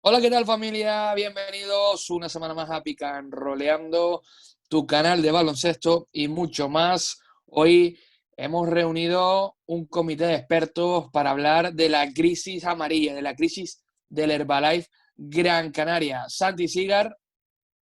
Hola, ¿qué tal familia? Bienvenidos una semana más a Pican Roleando, tu canal de baloncesto y mucho más. Hoy hemos reunido un comité de expertos para hablar de la crisis amarilla, de la crisis del Herbalife Gran Canaria. Santi Sigar,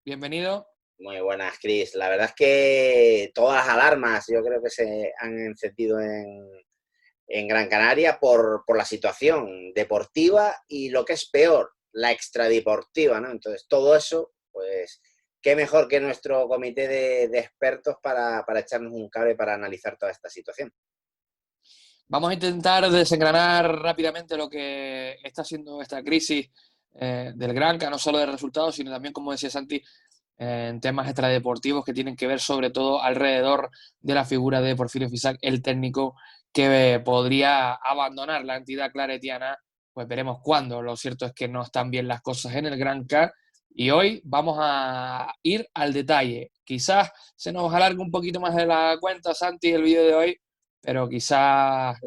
bienvenido. Muy buenas, Chris. La verdad es que todas las alarmas yo creo que se han encendido en Gran Canaria por la situación deportiva y lo que es peor, la extradeportiva, ¿no? Entonces, todo eso, pues, qué mejor que nuestro comité de expertos para echarnos un cable para analizar toda esta situación. Vamos a intentar desengranar rápidamente lo que está haciendo esta crisis del Granca, no solo de resultados, sino también, como decía Santi, en temas extradeportivos que tienen que ver sobre todo alrededor de la figura de Porfirio Fisac, el técnico que podría abandonar la entidad claretiana. Pues veremos cuándo. Lo cierto es que no están bien las cosas en el Gran K y hoy vamos a ir al detalle. Quizás se nos alargue un poquito más de la cuenta, Santi, el vídeo de hoy, pero quizás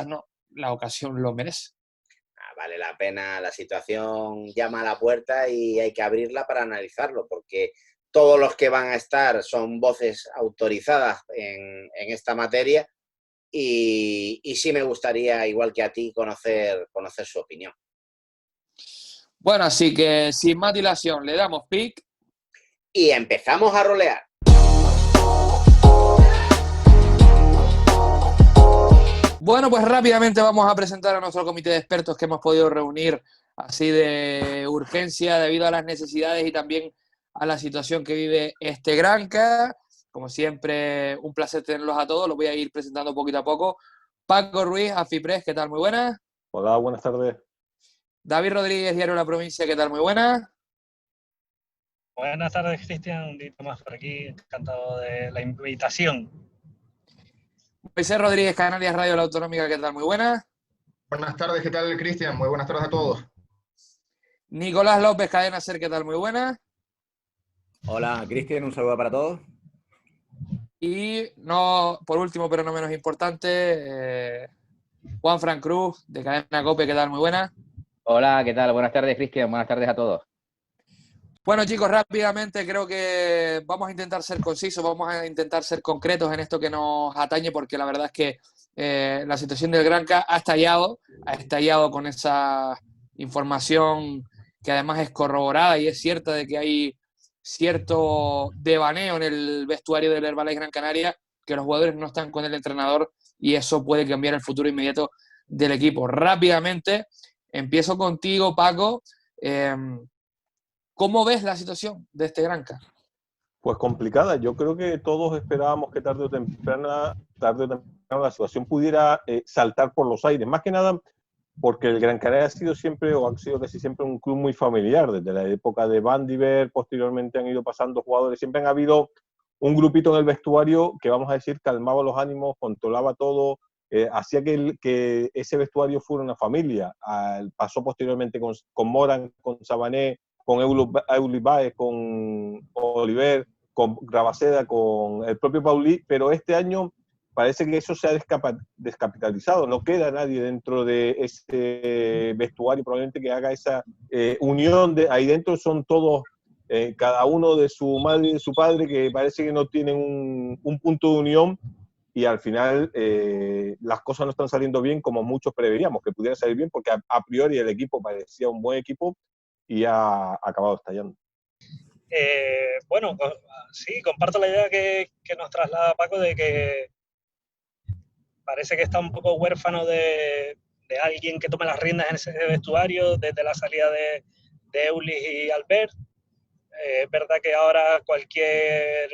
no, la ocasión lo merece. Vale la pena, la situación llama a la puerta y hay que abrirla para analizarlo, porque todos los que van a estar son voces autorizadas en esta materia y sí me gustaría, igual que a ti, conocer su opinión. Bueno, así que sin más dilación, le damos pick. Y empezamos a rolear. Bueno, pues rápidamente vamos a presentar a nuestro comité de expertos que hemos podido reunir así de urgencia debido a las necesidades y también a la situación que vive este Granca. Como siempre, un placer tenerlos a todos. Los voy a ir presentando poquito a poco. Paco Ruiz, Afipres, ¿qué tal? Muy buenas. Hola, buenas tardes. David Rodríguez, Diario La Provincia, ¿qué tal? Muy buenas. Buenas tardes, Cristian. Un día más por aquí. Encantado de la invitación. Moisés Rodríguez, Canarias Radio La Autonómica, ¿qué tal? Muy buenas. Buenas tardes, ¿qué tal, Cristian? Muy buenas tardes a todos. Nicolás López, Cadena Ser, ¿qué tal? Muy buenas. Hola, Cristian, un saludo para todos. Y no, por último, pero no menos importante, Juan Fran Cruz, de Cadena Cope, ¿qué tal? Muy buena. Hola, ¿qué tal? Buenas tardes, Cristian. Buenas tardes a todos. Bueno, chicos, rápidamente creo que vamos a intentar ser concisos, vamos a intentar ser concretos en esto que nos atañe, porque la verdad es que la situación del Granca ha estallado con esa información que además es corroborada y es cierta de que hay cierto devaneo en el vestuario del Herbalife Gran Canaria, que los jugadores no están con el entrenador y eso puede cambiar el futuro inmediato del equipo. Rápidamente, empiezo contigo, Paco. ¿Cómo ves la situación de este Granca? Pues complicada. Yo creo que todos esperábamos que tarde o temprano la situación pudiera saltar por los aires. Más que nada porque el Gran Canaria ha sido siempre, o ha sido casi siempre, un club muy familiar. Desde la época de Van Diver, posteriormente han ido pasando jugadores. Siempre han habido un grupito en el vestuario que, vamos a decir, calmaba los ánimos, controlaba todo, hacía que ese vestuario fuera una familia. Pasó posteriormente con Moran, con Sabané, con Eulis Baez, con Oliver, con Rabaseda, con el propio Paulí, pero este año parece que eso se ha descapitalizado, no queda nadie dentro de ese vestuario probablemente que haga esa unión, ahí dentro son todos, cada uno de su madre y de su padre, que parece que no tienen un punto de unión y al final las cosas no están saliendo bien como muchos preveríamos que pudiera salir bien, porque a priori el equipo parecía un buen equipo y ha acabado estallando. Bueno, sí, comparto la idea que nos traslada Paco de que parece que está un poco huérfano de alguien que tome las riendas en ese vestuario desde la salida de Eulis y Albert. Es verdad que ahora cualquier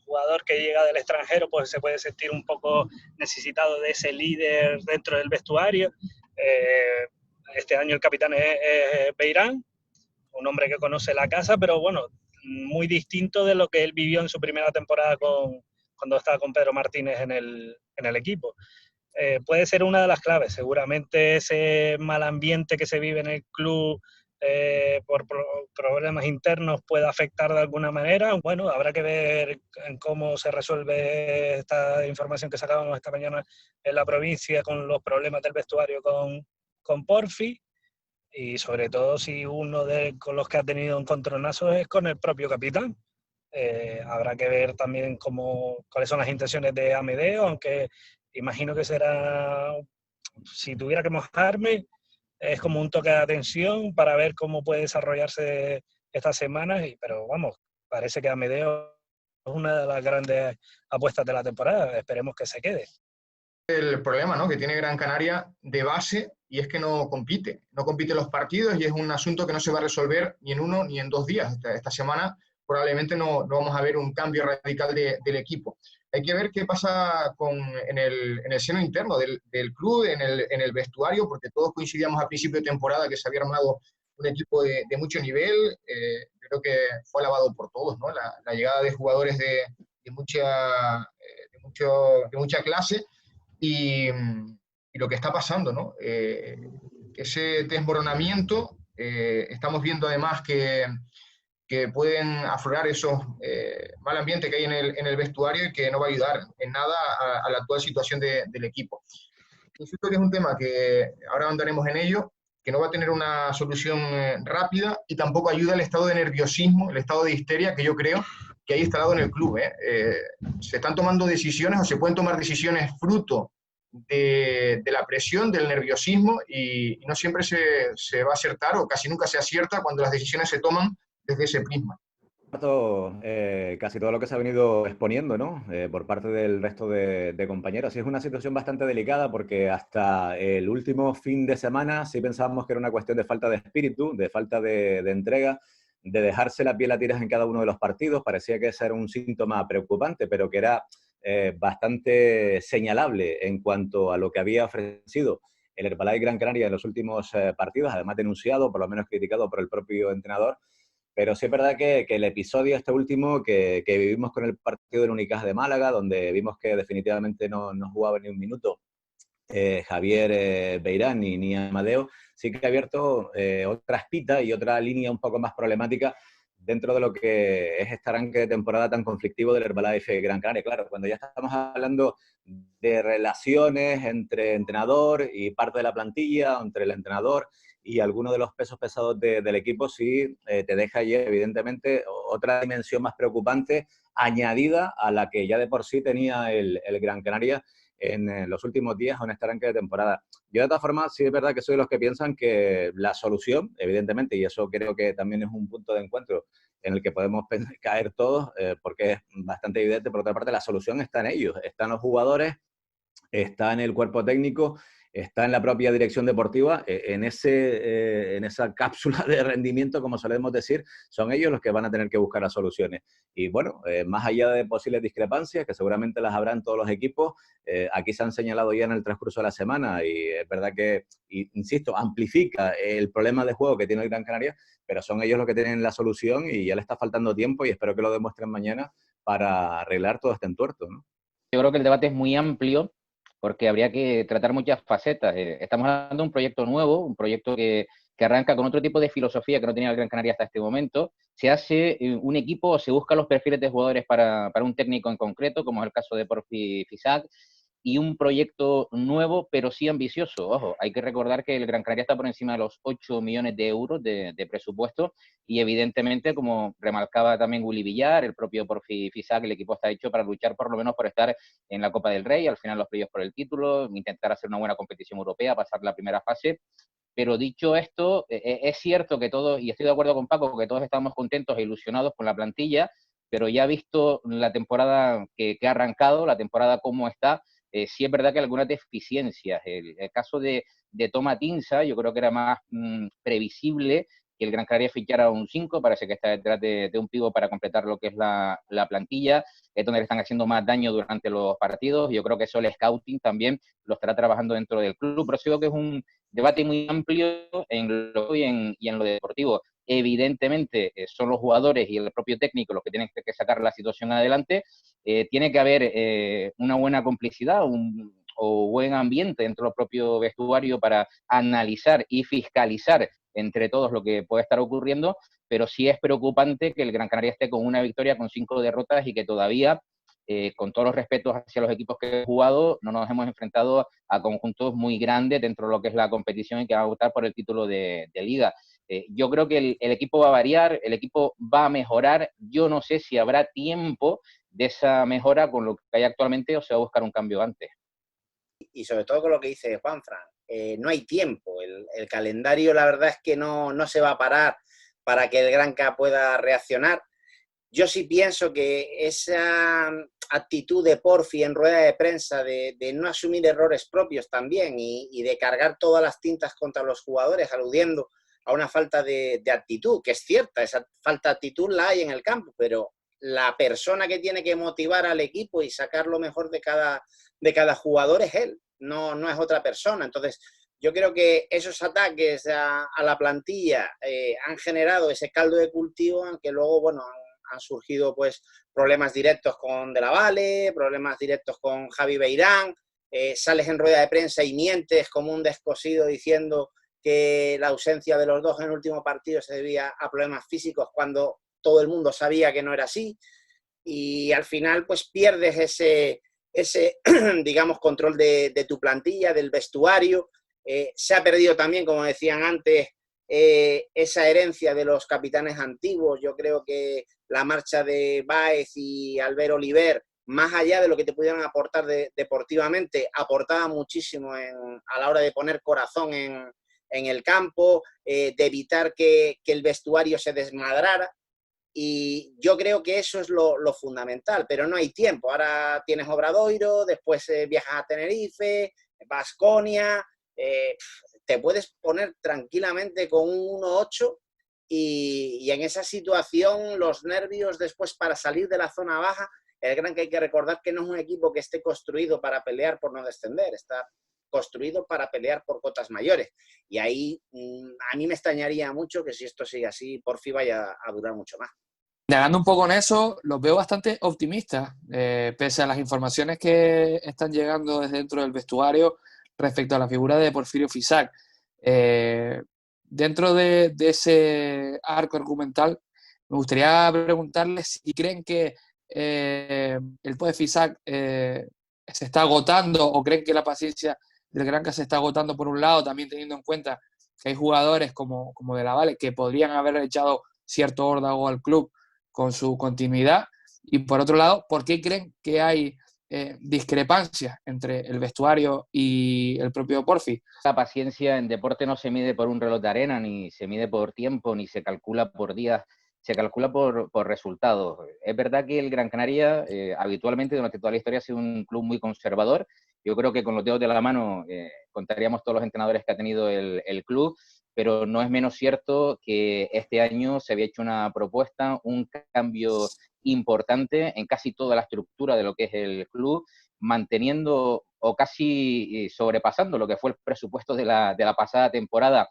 jugador que llega del extranjero pues se puede sentir un poco necesitado de ese líder dentro del vestuario. Este año el capitán es Beirán, un hombre que conoce la casa, pero bueno, muy distinto de lo que él vivió en su primera temporada cuando estaba con Pedro Martínez en el equipo. Puede ser una de las claves. Seguramente ese mal ambiente que se vive en el club por problemas internos puede afectar de alguna manera. Bueno, habrá que ver en cómo se resuelve esta información que sacábamos esta mañana en la provincia con los problemas del vestuario con Porfi. y sobre todo si uno con los que ha tenido encontronazos es con el propio capitán. Habrá que ver también cuáles son las intenciones de Amedeo, aunque imagino que será, si tuviera que mojarme, es como un toque de atención para ver cómo puede desarrollarse estas semanas, pero vamos, parece que Amedeo es una de las grandes apuestas de la temporada, esperemos que se quede. El problema, ¿no?, que tiene Gran Canaria de base, y es que no compite los partidos, y es un asunto que no se va a resolver ni en 1 ni en 2 días. Esta semana probablemente no vamos a ver un cambio radical del equipo. Hay que ver qué pasa en el seno interno del club, en el vestuario, porque todos coincidíamos a principio de temporada que se había armado un equipo de mucho nivel. Creo que fue alabado por todos, ¿no?, la llegada de jugadores de mucha clase. Y lo que está pasando, ¿no? Ese desmoronamiento, estamos viendo además que pueden aflorar esos mal ambiente que hay en el vestuario, y que no va a ayudar en nada a la actual situación del equipo. Insisto que es un tema que ahora andaremos en ello, que no va a tener una solución rápida, y tampoco ayuda el estado de nerviosismo, el estado de histeria que yo creo que hay instalado en el club. Se están tomando decisiones, o se pueden tomar decisiones fruto de la presión, del nerviosismo, y no siempre se va a acertar, o casi nunca se acierta cuando las decisiones se toman desde ese prisma. Casi todo lo que se ha venido exponiendo, ¿no? Por parte del resto de compañeros. Y es una situación bastante delicada, porque hasta el último fin de semana sí pensábamos que era una cuestión de falta de espíritu, de falta de entrega, de dejarse la piel a tiras en cada uno de los partidos. Parecía que ese era un síntoma preocupante, pero que era bastante señalable en cuanto a lo que había ofrecido el Herbalife Gran Canaria en los últimos partidos, además denunciado, por lo menos criticado por el propio entrenador. Pero sí es verdad que el episodio este último que vivimos con el partido del Unicaja de Málaga, donde vimos que definitivamente no jugaba ni un minuto Javier Beirán ni Amadeo, sí que ha abierto otra espita y otra línea un poco más problemática dentro de lo que es este arranque de temporada tan conflictivo del Herbalife Gran Canaria. Claro, cuando ya estamos hablando de relaciones entre entrenador y parte de la plantilla, entre el entrenador y algunos de los pesos pesados del equipo, sí te deja ahí evidentemente otra dimensión más preocupante, añadida a la que ya de por sí tenía el Gran Canaria en los últimos días o en este arranque de temporada. Yo de todas formas sí es verdad que soy de los que piensan que la solución, evidentemente, y eso creo que también es un punto de encuentro en el que podemos caer todos, porque es bastante evidente, por otra parte la solución está en ellos, está en los jugadores, está en el cuerpo técnico, está en la propia dirección deportiva, en esa cápsula de rendimiento, como solemos decir, son ellos los que van a tener que buscar las soluciones. Y bueno, más allá de posibles discrepancias, que seguramente las habrá en todos los equipos, aquí se han señalado ya en el transcurso de la semana, y es verdad que, insisto, amplifica el problema de juego que tiene el Gran Canaria, pero son ellos los que tienen la solución, y ya le está faltando tiempo, y espero que lo demuestren mañana para arreglar todo este entuerto, ¿no? Yo creo que el debate es muy amplio, porque habría que tratar muchas facetas. Estamos hablando de un proyecto nuevo, un proyecto que arranca con otro tipo de filosofía que no tenía el Gran Canaria hasta este momento. Se hace un equipo, se buscan los perfiles de jugadores para un técnico en concreto, como es el caso de Porfi Fisac, y un proyecto nuevo, pero sí ambicioso. Ojo, hay que recordar que el Gran Canaria está por encima de los 8 millones de euros de presupuesto, y evidentemente, como remarcaba también Willy Villar, el propio Porfi Fisac, el equipo está hecho para luchar por lo menos por estar en la Copa del Rey, al final los playoffs por el título, intentar hacer una buena competición europea, pasar la primera fase. Pero dicho esto, es cierto que todos, y estoy de acuerdo con Paco, que todos estamos contentos e ilusionados con la plantilla, pero ya visto la temporada que ha arrancado, la temporada cómo está, sí es verdad que hay algunas deficiencias. El caso de Toma Tinsa, yo creo que era más previsible que el Gran Canaria fichara un 5, parece que está detrás de un pívot para completar lo que es la plantilla, es donde le están haciendo más daño durante los partidos. Yo creo que eso el scouting también lo estará trabajando dentro del club, pero creo que es un debate muy amplio en lo y en lo deportivo. Evidentemente son los jugadores y el propio técnico los que tienen que sacar la situación adelante. Tiene que haber una buena complicidad o buen ambiente dentro del propio vestuario para analizar y fiscalizar entre todos lo que puede estar ocurriendo, pero sí es preocupante que el Gran Canaria esté con una victoria, con 5 derrotas, y que todavía con todos los respetos hacia los equipos que he jugado, no nos hemos enfrentado a conjuntos muy grandes dentro de lo que es la competición y que van a votar por el título de liga. Yo creo que el equipo va a variar, el equipo va a mejorar. Yo no sé si habrá tiempo de esa mejora con lo que hay actualmente o se va a buscar un cambio antes. Y sobre todo con lo que dice Juanfran, no hay tiempo. El calendario, la verdad es que no se va a parar para que el Granca pueda reaccionar. Yo sí pienso que esa actitud de Porfi en rueda de prensa de no asumir errores propios también y de cargar todas las tintas contra los jugadores, aludiendo a una falta de actitud, que es cierta, esa falta de actitud la hay en el campo, pero la persona que tiene que motivar al equipo y sacar lo mejor de cada jugador es él, no es otra persona. Entonces, yo creo que esos ataques a la plantilla han generado ese caldo de cultivo, aunque luego, bueno, han surgido pues problemas directos con De la Valle, problemas directos con Javi Beirán, sales en rueda de prensa y mientes como un descosido diciendo que la ausencia de los dos en el último partido se debía a problemas físicos cuando todo el mundo sabía que no era así, y al final pues pierdes ese digamos, control de tu plantilla, del vestuario. Se ha perdido también, como decían antes, esa herencia de los capitanes antiguos. Yo creo que la marcha de Báez y Albert Oliver, más allá de lo que te pudieran aportar deportivamente, aportaba muchísimo a la hora de poner corazón en el campo, de evitar que el vestuario se desmadrara. Y yo creo que eso es lo fundamental, pero no hay tiempo. Ahora tienes Obradoiro, después viajas a Tenerife, Baskonia, te puedes poner tranquilamente con un 1-8 y en esa situación los nervios después para salir de la zona baja, el Granca hay que recordar que no es un equipo que esté construido para pelear por no descender, está construido para pelear por cotas mayores. Y ahí a mí me extrañaría mucho que si esto sigue así, Porfi vaya a durar mucho más. Indagando un poco en eso, los veo bastante optimistas, pese a las informaciones que están llegando desde dentro del vestuario respecto a la figura de Porfirio Fisac. Dentro de ese arco argumental, me gustaría preguntarles si creen que el poder Fisac se está agotando o creen que la paciencia del Granca se está agotando por un lado, también teniendo en cuenta que hay jugadores como De la Valle que podrían haber echado cierto órdago al club con su continuidad, y por otro lado, ¿por qué creen que hay discrepancias entre el vestuario y el propio Porfi? La paciencia en deporte no se mide por un reloj de arena, ni se mide por tiempo, ni se calcula por días, se calcula por resultados. Es verdad que el Gran Canaria habitualmente durante toda la historia ha sido un club muy conservador. Yo creo que con los dedos de la mano contaríamos todos los entrenadores que ha tenido el club, pero no es menos cierto que este año se había hecho una propuesta, un cambio importante en casi toda la estructura de lo que es el club, manteniendo o casi sobrepasando lo que fue el presupuesto de la pasada temporada,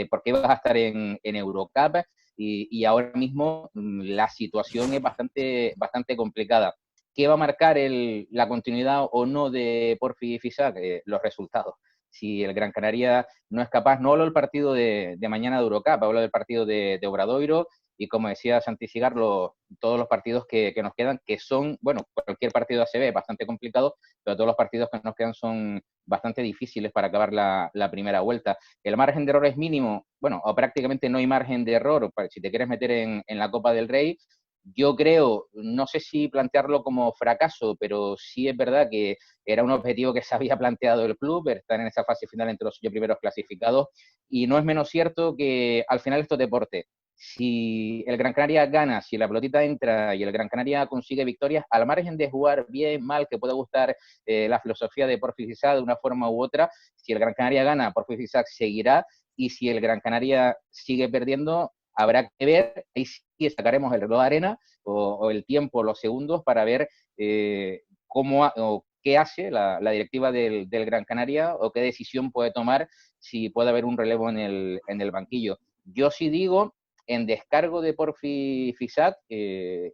porque ibas a estar en Eurocup y ahora mismo la situación es bastante complicada. ¿Qué va a marcar la continuidad o no de Porfi Fisac? Los resultados. Si el Gran Canaria no es capaz, no hablo del partido de mañana de Eurocup, hablo del partido de Obradoiro, y como decía Santi Cigarlo, todos los partidos que nos quedan, que son, bueno, cualquier partido de ACB es bastante complicado, pero todos los partidos que nos quedan son bastante difíciles para acabar la primera vuelta. El margen de error es mínimo, bueno, o prácticamente no hay margen de error, si te quieres meter en la Copa del Rey. Yo creo, no sé si plantearlo como fracaso, pero sí es verdad que era un objetivo que se había planteado el club, estar en esa fase final entre los 8 primeros clasificados, y no es menos cierto que al final esto es deporte. Si el Gran Canaria gana, si la pelotita entra y el Gran Canaria consigue victorias, al margen de jugar bien, mal, que pueda gustar la filosofía de Porfi Fisac de una forma u otra, si el Gran Canaria gana, Porfi Fisac seguirá, y si el Gran Canaria sigue perdiendo, habrá que ver, ahí sí sacaremos el reloj de arena o el tiempo, los segundos, para ver o qué hace la directiva del Gran Canaria o qué decisión puede tomar si puede haber un relevo en el banquillo. Yo sí digo, en descargo de Porfi Fisac, que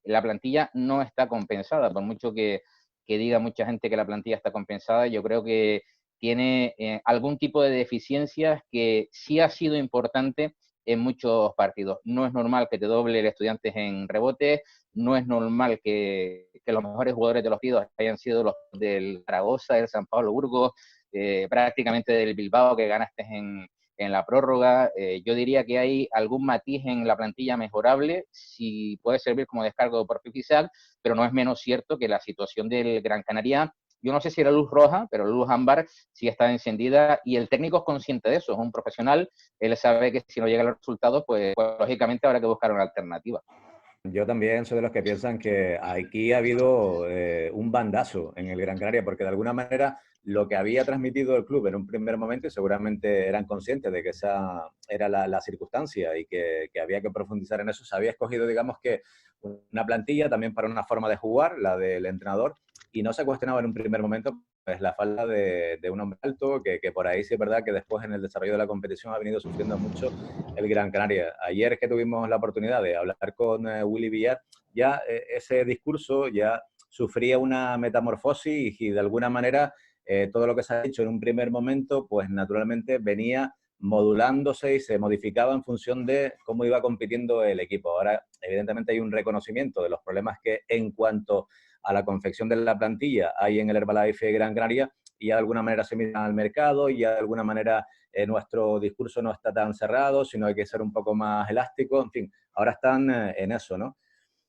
la plantilla no está compensada, por mucho que diga mucha gente que la plantilla está compensada, yo creo que tiene algún tipo de deficiencias que sí ha sido importante en muchos partidos. No es normal que te doble el Estudiantes en rebotes, no es normal que los mejores jugadores de los partidos hayan sido los del Zaragoza, del San Pablo Burgos, prácticamente del Bilbao que ganaste en la prórroga. Yo diría que hay algún matiz en la plantilla mejorable, si puede servir como descargo por Fisac, pero no es menos cierto que la situación del Gran Canaria, yo no sé si era luz roja, pero la luz ámbar sí está encendida y el técnico es consciente de eso, es un profesional, él sabe que si no llegan los resultados, pues lógicamente habrá que buscar una alternativa. Yo también soy de los que piensan que aquí ha habido un bandazo en el Gran Canaria, porque de alguna manera lo que había transmitido el club en un primer momento, y seguramente eran conscientes de que esa era la circunstancia y que había que profundizar en eso, se había escogido, digamos, que una plantilla también para una forma de jugar, la del entrenador, y no se cuestionaba en un primer momento pues la falta de un hombre alto, que por ahí sí es verdad que después en el desarrollo de la competición ha venido sufriendo mucho el Gran Canaria. Ayer que tuvimos la oportunidad de hablar con Willy Villar, ya ese discurso ya sufría una metamorfosis y de alguna manera todo lo que se ha hecho en un primer momento, pues naturalmente venía modulándose y se modificaba en función de cómo iba compitiendo el equipo. Ahora, evidentemente, hay un reconocimiento de los problemas que en cuanto a la confección de la plantilla hay en el Herbalife Gran Canaria y de alguna manera se mira al mercado y de alguna manera nuestro discurso no está tan cerrado, sino hay que ser un poco más elástico. En fin, ahora están en eso, ¿no?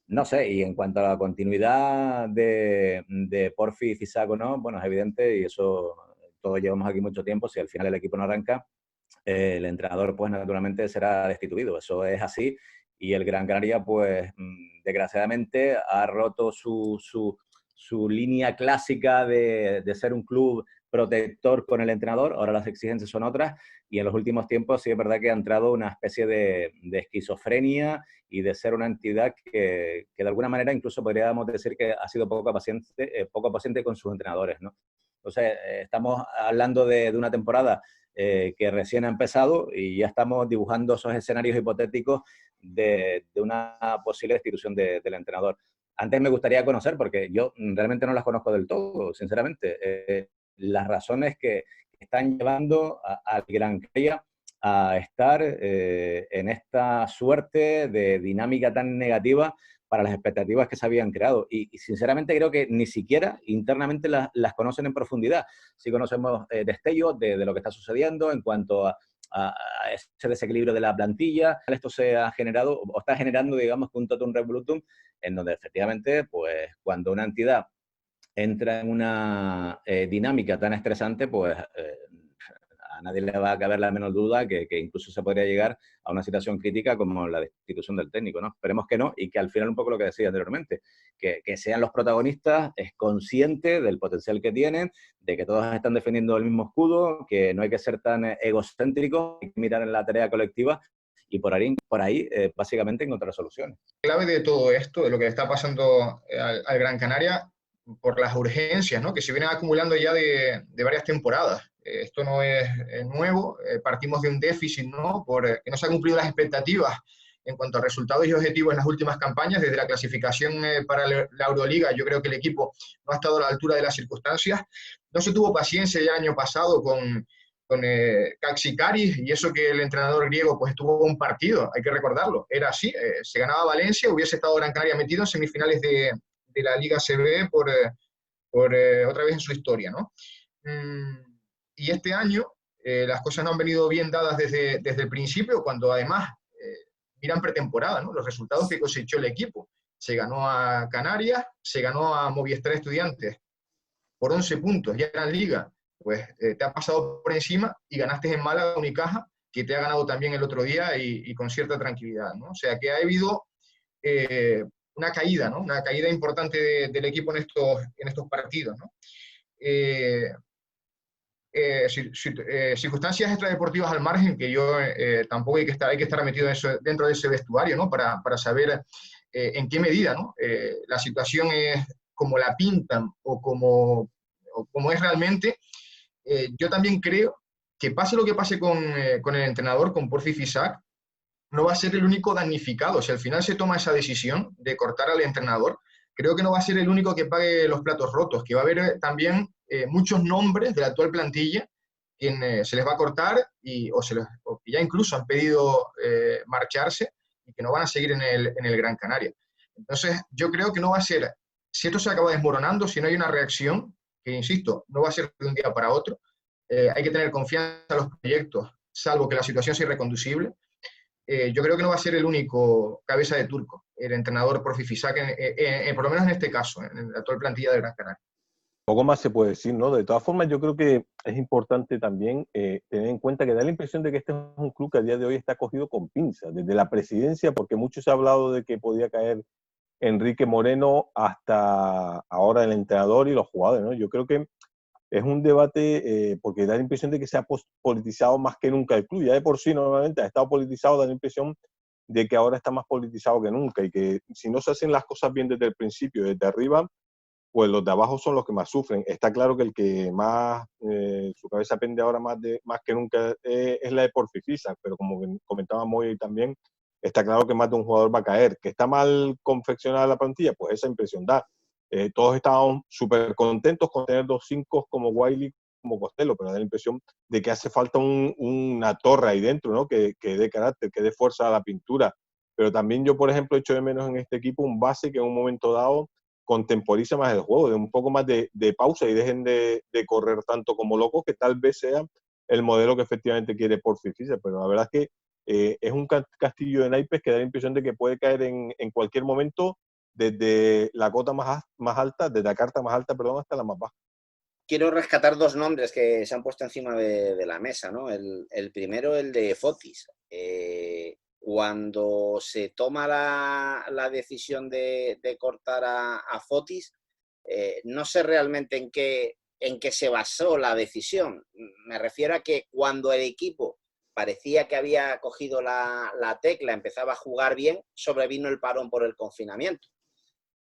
No sé, y en cuanto a la continuidad de Porfi y Fisac, ¿no? Bueno, es evidente y eso todos llevamos aquí mucho tiempo. Si al final el equipo no arranca, el entrenador pues naturalmente será destituido. Eso es así y el Gran Canaria pues desgraciadamente ha roto su línea clásica de ser un club protector con el entrenador. Ahora las exigencias son otras y en los últimos tiempos sí es verdad que ha entrado una especie de esquizofrenia y de ser una entidad que de alguna manera incluso podríamos decir que ha sido poco paciente con sus entrenadores, ¿no? Entonces estamos hablando de una temporada que recién ha empezado y ya estamos dibujando esos escenarios hipotéticos de una posible destitución del entrenador. Antes me gustaría conocer, porque yo realmente no las conozco del todo, sinceramente, las razones que están llevando al Gran Canaria a estar en esta suerte de dinámica tan negativa para las expectativas que se habían creado. Y sinceramente creo que ni siquiera internamente las conocen en profundidad. Sí conocemos destellos de lo que está sucediendo en cuanto a ese desequilibrio de la plantilla. Esto se ha generado, o está generando, digamos, un totum revolutum, en donde efectivamente, pues cuando una entidad entra en una dinámica tan estresante, pues a nadie le va a caber la menor duda que incluso se podría llegar a una situación crítica como la destitución del técnico, ¿no? Esperemos que no y que al final un poco lo que decía anteriormente, que sean los protagonistas conscientes del potencial que tienen, de que todos están defendiendo el mismo escudo, que no hay que ser tan egocéntricos, hay que mirar en la tarea colectiva y por ahí básicamente encontrar soluciones. La clave de todo esto, de lo que le está pasando al Gran Canaria, por las urgencias, ¿no?, que se vienen acumulando ya de varias temporadas. Esto no es nuevo, partimos de un déficit, ¿no?, que no se han cumplido las expectativas en cuanto a resultados y objetivos en las últimas campañas. Desde la clasificación para la Euroliga, yo creo que el equipo no ha estado a la altura de las circunstancias. No se tuvo paciencia ya el año pasado con Kaksikaris, y eso que el entrenador griego pues tuvo un partido, hay que recordarlo, era así, se ganaba Valencia, hubiese estado Gran Canaria metido en semifinales de la Liga CB por otra vez en su historia, ¿no? Y este año las cosas no han venido bien dadas desde el principio, cuando además miran pretemporada, ¿no?, los resultados que cosechó el equipo. Se ganó a Canarias, se ganó a Movistar Estudiantes por 11 puntos, ya en Liga, pues te ha pasado por encima y ganaste en Málaga Unicaja, que te ha ganado también el otro día y con cierta tranquilidad, ¿no? O sea que ha habido una caída, ¿no?, una caída importante del equipo en estos partidos, ¿no? Circunstancias extradeportivas al margen, que yo tampoco hay que estar metido dentro de ese vestuario, ¿no?, para saber en qué medida, ¿no?, la situación es como la pintan o como es realmente. Yo también creo que pase lo que pase con el entrenador, con Porfi Fisac, no va a ser el único damnificado. Si al final se toma esa decisión de cortar al entrenador, creo que no va a ser el único que pague los platos rotos, que va a haber también muchos nombres de la actual plantilla se les va a cortar o que ya incluso han pedido marcharse y que no van a seguir en el Gran Canaria. Entonces, yo creo que no va a ser, si esto se acaba desmoronando, si no hay una reacción, que insisto, no va a ser de un día para otro, hay que tener confianza en los proyectos, salvo que la situación sea irreconducible. Yo creo que no va a ser el único cabeza de turco, el entrenador por Fifisac, por lo menos en este caso, en la actual plantilla del Gran Canaria. Poco más se puede decir, ¿no? De todas formas, yo creo que es importante también tener en cuenta que da la impresión de que este es un club que a día de hoy está cogido con pinzas, desde la presidencia, porque mucho se ha hablado de que podía caer Enrique Moreno, hasta ahora el entrenador y los jugadores, ¿no? Yo creo que es un debate porque da la impresión de que se ha politizado más que nunca el club. Ya de por sí normalmente ha estado politizado, da la impresión de que ahora está más politizado que nunca y que si no se hacen las cosas bien desde el principio, desde arriba, pues los de abajo son los que más sufren. Está claro que el que más, su cabeza pende ahora más que nunca es la de Fifisac, pero como comentaba Moy también, está claro que más de un jugador va a caer. ¿Que está mal confeccionada la plantilla? Pues esa impresión da. Todos estábamos súper contentos con tener 2 5 como Wiley, como Costello, pero da la impresión de que hace falta una torre ahí dentro, ¿no? Que dé carácter, que dé fuerza a la pintura. Pero también yo, por ejemplo, echo de menos en este equipo un base que en un momento dado contemporiza más el juego, de un poco más de pausa y dejen de correr tanto como locos, que tal vez sea el modelo que efectivamente quiere Fifisac, pero la verdad es que es un castillo de naipes que da la impresión de que puede caer en cualquier momento, desde la cota más alta, desde la carta más alta, perdón, hasta la más baja. Quiero rescatar 2 nombres que se han puesto encima de la mesa, ¿no? El primero, el de Fotis. Cuando se toma la decisión de cortar a Fotis, no sé realmente en qué se basó la decisión. Me refiero a que cuando el equipo parecía que había cogido la tecla, empezaba a jugar bien, sobrevino el parón por el confinamiento.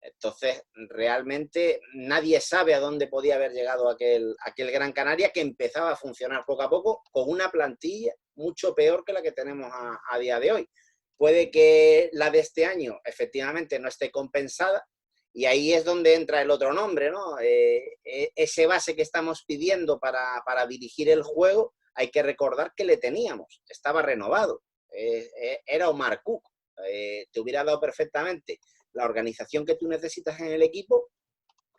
Entonces, realmente nadie sabe a dónde podía haber llegado aquel Gran Canaria, que empezaba a funcionar poco a poco con una plantilla mucho peor que la que tenemos a día de hoy. Puede que la de este año efectivamente no esté compensada, y ahí es donde entra el otro nombre, ¿no? Ese base que estamos pidiendo para dirigir el juego, hay que recordar que le teníamos, estaba renovado, era Omar Cook, te hubiera dado perfectamente la organización que tú necesitas en el equipo,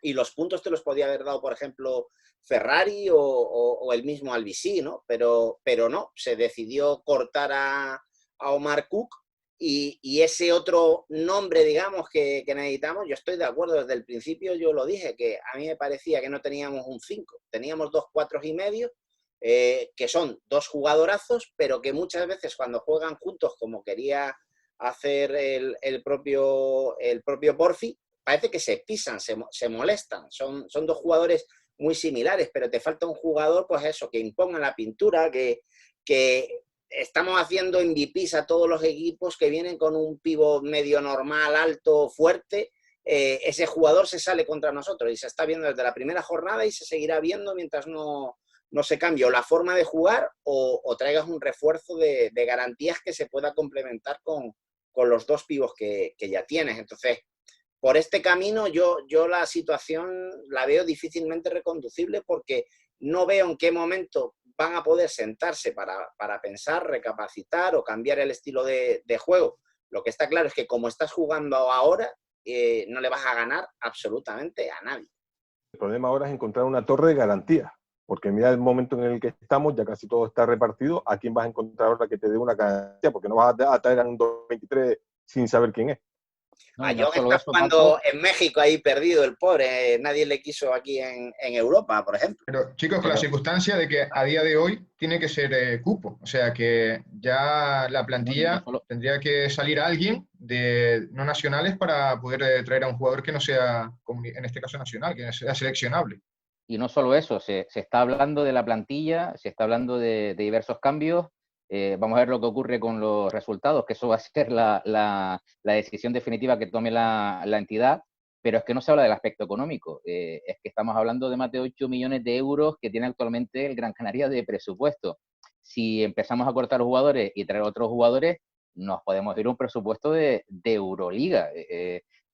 y los puntos te los podía haber dado, por ejemplo, Ferrari o el mismo Albisí, ¿no? Pero no, se decidió cortar a Omar Cook, y ese otro nombre, digamos, que necesitamos. Yo estoy de acuerdo, desde el principio yo lo dije, que a mí me parecía que no teníamos un 5, teníamos 2 4 y medio, que son 2 jugadorazos, pero que muchas veces cuando juegan juntos, como quería hacer el propio Porfi, parece que se pisan, se molestan. Son 2 jugadores muy similares, pero te falta un jugador, pues eso, que imponga la pintura, que estamos haciendo MVPs a todos los equipos que vienen con un pivot medio normal, alto, fuerte. Ese jugador se sale contra nosotros y se está viendo desde la primera jornada y se seguirá viendo mientras no se cambie o la forma de jugar o traigas un refuerzo de garantías que se pueda complementar con los 2 pivots que ya tienes. Entonces, por este camino yo la situación la veo difícilmente reconducible, porque no veo en qué momento van a poder sentarse para pensar, recapacitar o cambiar el estilo de juego. Lo que está claro es que como estás jugando ahora, no le vas a ganar absolutamente a nadie. El problema ahora es encontrar una torre de garantía, porque mira el momento en el que estamos, ya casi todo está repartido. ¿A quién vas a encontrar ahora que te dé una garantía? Porque no vas a traer a un 223 sin saber quién es. No, John está jugando en México ahí perdido, el pobre. Nadie le quiso aquí en Europa, por ejemplo. Pero chicos, con la circunstancia de que a día de hoy tiene que ser cupo. O sea que ya la plantilla tendría que salir alguien de no nacionales para poder traer a un jugador que no sea, en este caso, nacional, que sea seleccionable. Y no solo eso, se está hablando de la plantilla, se está hablando de diversos cambios. Vamos a ver lo que ocurre con los resultados, que eso va a ser la decisión definitiva que tome la entidad, pero es que no se habla del aspecto económico. Es que estamos hablando de más de 8 millones de euros que tiene actualmente el Gran Canaria de presupuesto. Si empezamos a cortar jugadores y traer otros jugadores, nos podemos ir a un presupuesto de Euroliga.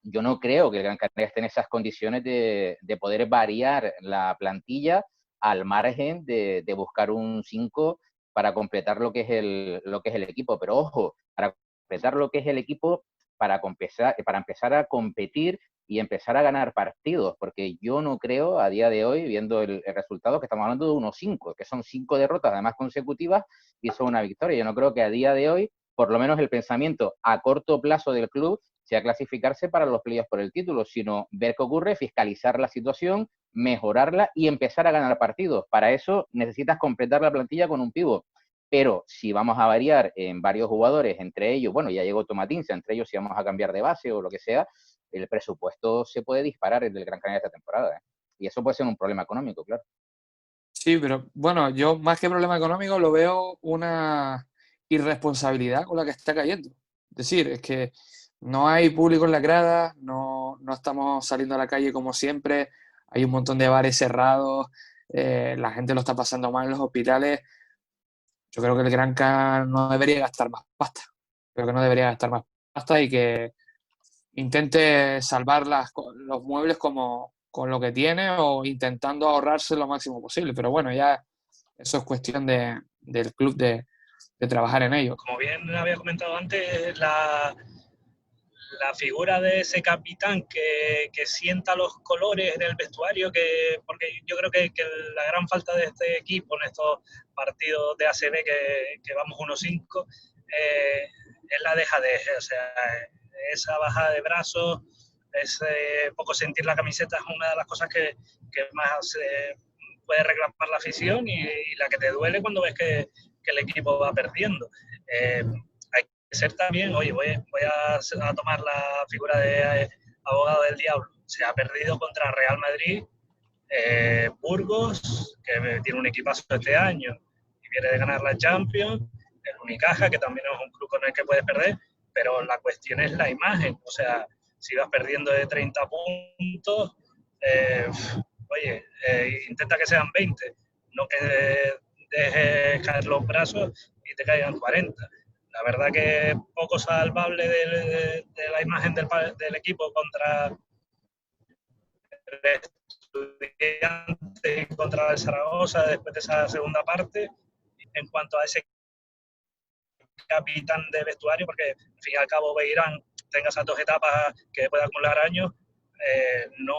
Yo no creo que el Gran Canaria esté en esas condiciones de poder variar la plantilla al margen de buscar un 5 para completar lo que es el equipo. Pero ojo, para completar lo que es el equipo, para empezar a competir y empezar a ganar partidos, porque yo no creo a día de hoy, viendo el resultado, que estamos hablando de 1-5, que son 5 derrotas además consecutivas y eso es una victoria. Yo no creo que a día de hoy, por lo menos el pensamiento a corto plazo del club, sea clasificarse para los playoffs por el título, sino ver qué ocurre, fiscalizar la situación, mejorarla y empezar a ganar partidos. Para eso necesitas completar la plantilla con un pívot. Pero si vamos a variar en varios jugadores, entre ellos, bueno, ya llegó Tomatinsa, entre ellos si vamos a cambiar de base o lo que sea, el presupuesto se puede disparar en el Gran Canaria esta temporada, ¿eh? Y eso puede ser un problema económico, claro. Sí, pero bueno, yo más que problema económico lo veo una irresponsabilidad con la que está cayendo. Es decir, es que no hay público en la grada, no estamos saliendo a la calle como siempre, hay un montón de bares cerrados, la gente lo está pasando mal en los hospitales. Yo creo que el Granca no debería gastar más pasta. Creo que no debería gastar más pasta y que intente salvar los muebles con lo que tiene o intentando ahorrarse lo máximo posible. Pero bueno, ya eso es cuestión del club de trabajar en ello. Como bien había comentado antes, la figura de ese capitán que sienta los colores en el vestuario, porque yo creo que la gran falta de este equipo en estos partidos de ACB que vamos 1-5 es la dejadez, o sea, esa bajada de brazos, ese poco sentir la camiseta es una de las cosas que más puede reclamar la afición y la que te duele cuando ves que el equipo va perdiendo. Hay que ser también, oye, voy a tomar la figura de abogado del diablo. Se ha perdido contra Real Madrid, Burgos, que tiene un equipazo este año y viene de ganar la Champions, el Unicaja, que también es un club con el que puedes perder, pero la cuestión es la imagen. O sea, si vas perdiendo de 30 puntos, oye, intenta que sean 20, no que dejes caer los brazos y te caigan 40. La verdad que poco salvable de la imagen del equipo contra el Estudiantes y contra el Zaragoza después de esa segunda parte. En cuanto a ese capitán de vestuario, porque al fin y al cabo Beirán tenga esas 2 etapas que puede acumular años, no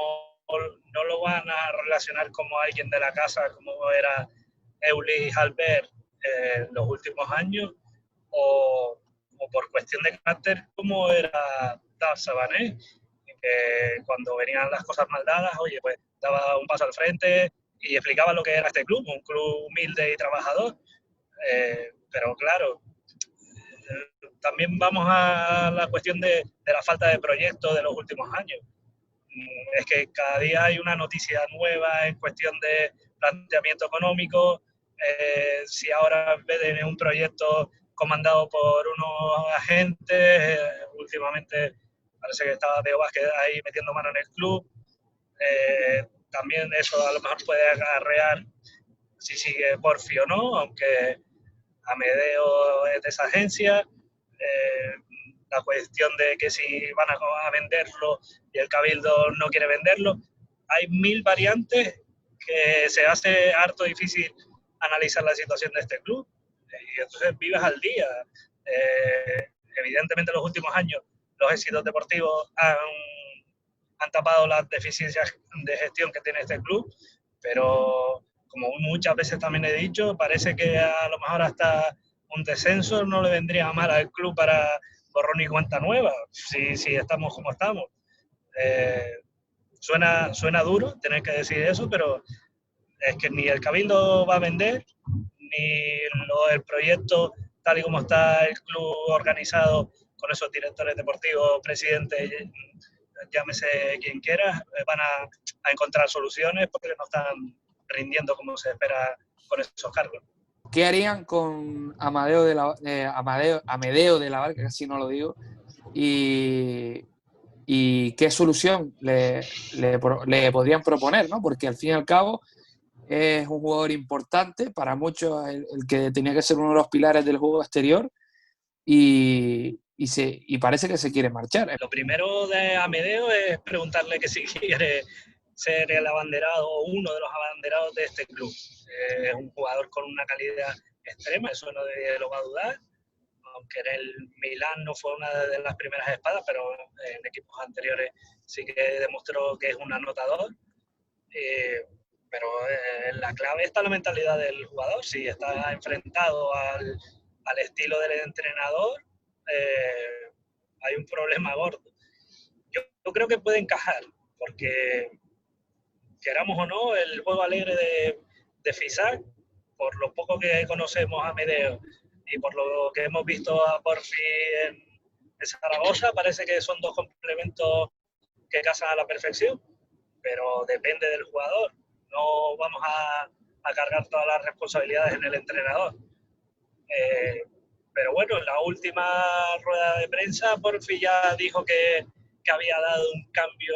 lo van a relacionar como alguien de la casa, como era Eulis Albert los últimos años, o por cuestión de carácter como era Dave Sabané, que cuando venían las cosas mal dadas, oye, pues daba un paso al frente y explicaba lo que era este club, un club humilde y trabajador. Pero claro, también vamos a la cuestión de la falta de proyectos de los últimos años. Es que cada día hay una noticia nueva en cuestión de planteamiento económico. Si ahora en vez de un proyecto comandado por unos agentes, últimamente parece que estaba Teo Vázquez ahí metiendo mano en el club. También eso a lo mejor puede acarrear si sigue Porfi o no, aunque Amedeo es de esa agencia. La cuestión de que si van a venderlo y el Cabildo no quiere venderlo. Hay 1000 variantes que se hace harto difícil analizar la situación de este club. Y entonces vives al día. Evidentemente en los últimos años los éxitos deportivos han tapado las deficiencias de gestión que tiene este club, pero como muchas veces también he dicho, parece que a lo mejor hasta un descenso no le vendría mal al club para borrón y cuenta nueva, si estamos como estamos. Suena duro tener que decir eso, pero es que ni el Cabildo va a vender, ni el proyecto tal y como está el club organizado con esos directores deportivos, presidentes, llámese quien quiera, van a encontrar soluciones porque no están rindiendo como se espera con esos cargos. ¿Qué harían con Amedeo de la Barca, casi no lo digo? Y qué solución le podrían proponer, ¿no? Porque al fin y al cabo es un jugador importante, para muchos el que tenía que ser uno de los pilares del juego exterior y parece que se quiere marchar. Lo primero de Amedeo es preguntarle que si quiere ser el abanderado o uno de los abanderados de este club. Es un jugador con una calidad extrema, eso nadie lo va a dudar, aunque en el Milán no fue una de las primeras espadas, pero en equipos anteriores sí que demostró que es un anotador. Pero la clave está la mentalidad del jugador. Si está enfrentado al estilo del entrenador, hay un problema gordo. Yo creo que puede encajar, porque queramos o no, el juego alegre de Fisac, por lo poco que conocemos a Medeo y por lo que hemos visto a Porfi en Zaragoza, parece que son dos complementos que casan a la perfección, pero depende del jugador. No vamos a cargar todas las responsabilidades en el entrenador. Pero bueno, en la última rueda de prensa, Porfi ya dijo que había dado un cambio